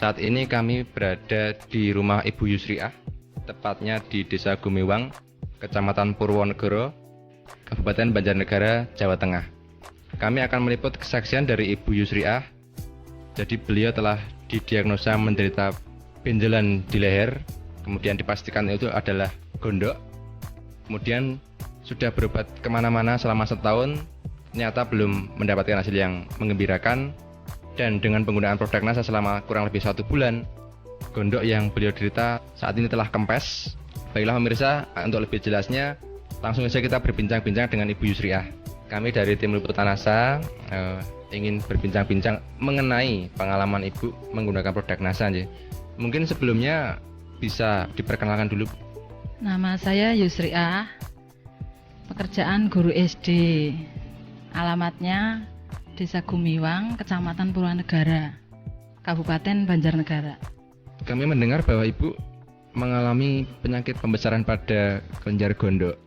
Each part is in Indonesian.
Saat ini kami berada di rumah Ibu Yusriah, tepatnya di Desa Gumiwang, Kecamatan Purwonegoro, Kabupaten Banjarnegara, Jawa Tengah. Kami akan meliput kesaksian dari Ibu Yusriah. Jadi beliau telah didiagnosa menderita benjolan di leher, kemudian dipastikan itu adalah gondok. Kemudian sudah berobat kemana-mana selama setahun, ternyata belum mendapatkan hasil yang menggembirakan. Dan dengan penggunaan produk NASA selama kurang lebih 1 bulan, gondok yang beliau derita saat ini telah kempes. Baiklah pemirsa, untuk lebih jelasnya langsung saja kita berbincang-bincang dengan Ibu Yusriah. Kami dari tim liputan NASA ingin berbincang-bincang mengenai pengalaman Ibu menggunakan produk NASA. Mungkin sebelumnya bisa diperkenalkan dulu. Nama saya Yusriah, pekerjaan guru SD, alamatnya Desa Gumiwang, Kecamatan Purwonegara, Kabupaten Banjarnegara. Kami mendengar bahwa Ibu mengalami penyakit pembesaran pada kelenjar gondok.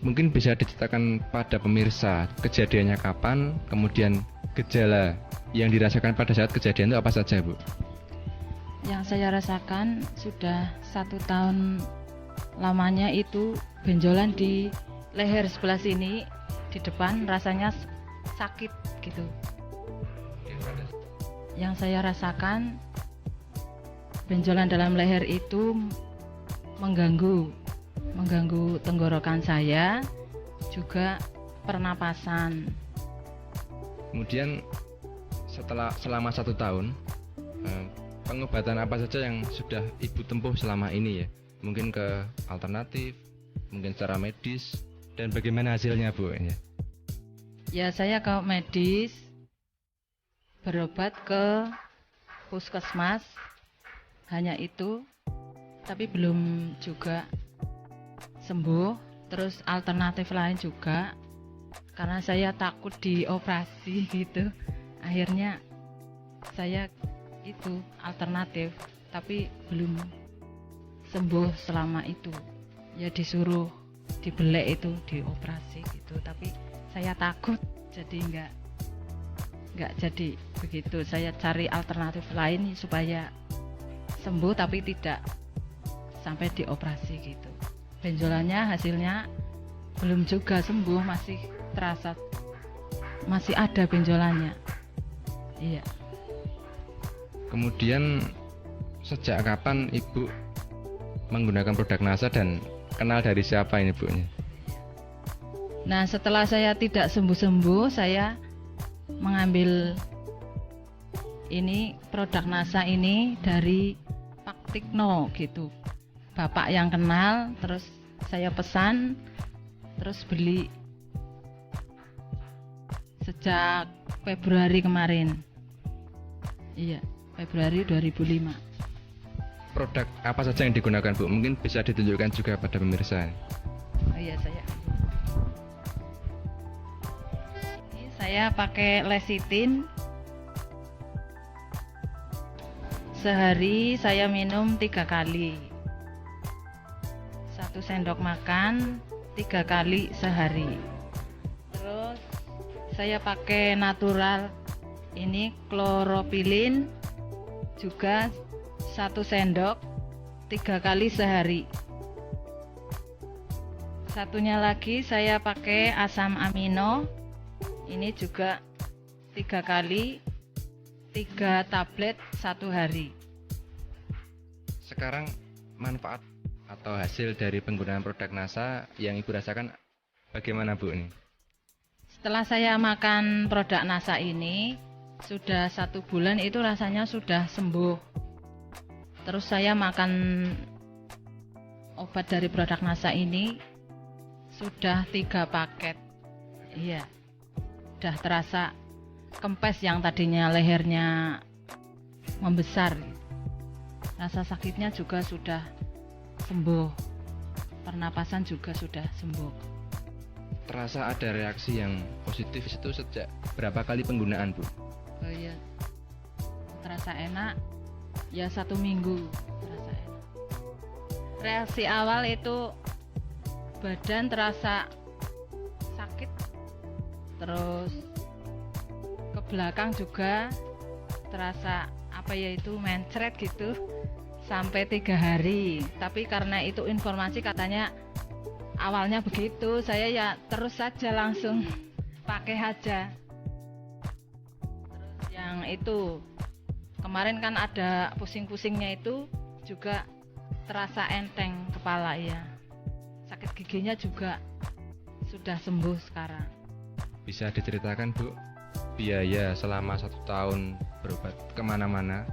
Mungkin bisa diceritakan pada pemirsa kejadiannya kapan, kemudian gejala yang dirasakan pada saat kejadian itu apa saja, Bu? Yang saya rasakan sudah 1 tahun lamanya itu benjolan di leher sebelah sini, di depan rasanya sakit gitu. Yang saya rasakan benjolan dalam leher itu mengganggu tenggorokan saya, juga pernapasan. Kemudian selama 1 tahun, pengobatan apa saja yang sudah Ibu tempuh selama ini ya? Mungkin ke alternatif, mungkin secara medis, dan bagaimana hasilnya, Bu? Ya, saya ke medis, berobat ke puskesmas, hanya itu, tapi belum juga sembuh. Terus alternatif lain juga, karena saya takut dioperasi gitu. Akhirnya saya itu alternatif, tapi belum sembuh selama itu. Ya disuruh dibelek itu, dioperasi gitu, tapi saya takut, jadi nggak jadi begitu. Saya cari alternatif lain supaya sembuh tapi tidak sampai dioperasi gitu. Benjolannya hasilnya belum juga sembuh, masih terasa, masih ada benjolannya. Iya. Kemudian sejak kapan Ibu menggunakan produk NASA dan kenal dari siapa ini, Bu? Nah, setelah saya tidak sembuh-sembuh, saya mengambil ini produk NASA ini dari Pak Tikno gitu. Bapak yang kenal, terus saya pesan, terus beli sejak Februari kemarin. Iya, Februari 2005. Produk apa saja yang digunakan, Bu? Mungkin bisa ditunjukkan juga pada pemirsa. Oh iya, saya pakai lecithin. Sehari saya minum 3 kali. 1 sendok makan 3 kali sehari. Terus saya pakai natural ini kloropilin juga 1 sendok 3 kali sehari. Satunya lagi saya pakai asam amino, ini juga 3 kali 3 tablet 1 hari. Sekarang manfaat atau hasil dari penggunaan produk NASA yang Ibu rasakan bagaimana, Bu? Ini setelah saya makan produk NASA ini sudah 1 bulan, itu rasanya sudah sembuh. Terus saya makan obat dari produk NASA ini sudah 3 paket. Iya, udah terasa kempes yang tadinya lehernya membesar. Rasa sakitnya juga sudah sembuh, pernapasan juga sudah sembuh. terasa ada reaksi yang positif itu sejak berapa kali penggunaan, Bu? Oh iya, terasa enak ya 1 minggu terasa enak. Reaksi awal itu badan terasa sakit, terus ke belakang juga terasa apa ya itu mencret gitu sampai 3 hari. Tapi karena itu informasi katanya awalnya begitu, saya ya terus saja langsung pakai aja. Terus yang itu kemarin kan ada pusing-pusingnya itu juga terasa enteng kepala ya. Sakit giginya juga sudah sembuh sekarang. Bisa diceritakan Bu, biaya selama 1 tahun berobat kemana-mana,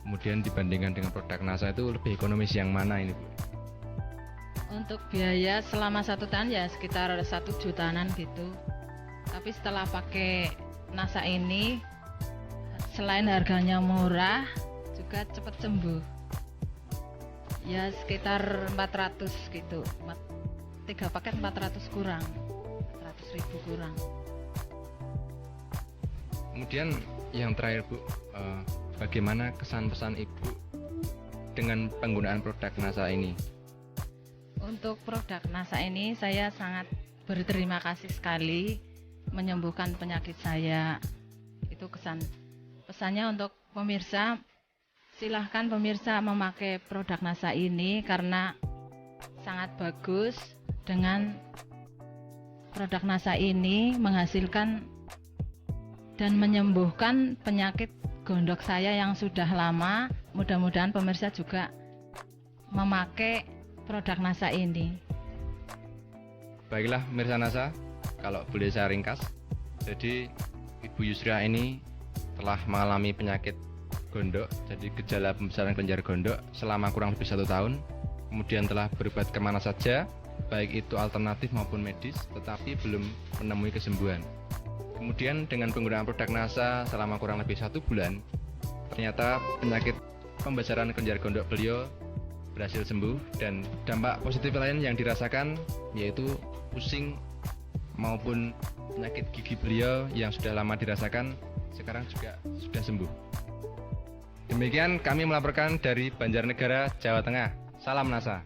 kemudian dibandingkan dengan produk NASA itu lebih ekonomis yang mana ini Bu? Untuk biaya selama 1 tahun ya sekitar 1 jutaan gitu. Tapi setelah pakai NASA ini, selain harganya murah, juga cepat sembuh. Ya sekitar 400 gitu. 3 paket 400 kurang. 400.000 kurang. Kemudian yang terakhir Bu, bagaimana kesan pesan Ibu dengan penggunaan produk NASA ini? Untuk produk NASA ini saya sangat berterima kasih sekali, menyembuhkan penyakit saya. Itu pesannya untuk pemirsa, silahkan pemirsa memakai produk NASA ini karena sangat bagus. Dengan produk NASA ini menghasilkan dan menyembuhkan penyakit gondok saya yang sudah lama. Mudah-mudahan pemirsa juga memakai produk NASA ini. Baiklah pemirsa NASA, kalau boleh saya ringkas, jadi Ibu Yusriah ini telah mengalami penyakit gondok, jadi gejala pembesaran kelenjar gondok selama kurang lebih 1 tahun. Kemudian telah berobat kemana saja, baik itu alternatif maupun medis, tetapi belum menemui kesembuhan. Kemudian dengan penggunaan produk NASA selama kurang lebih 1 bulan, ternyata penyakit pembesaran kelenjar gondok beliau berhasil sembuh, dan dampak positif lain yang dirasakan yaitu pusing maupun penyakit gigi beliau yang sudah lama dirasakan sekarang juga sudah sembuh. Demikian kami melaporkan dari Banjarnegara, Jawa Tengah. Salam NASA.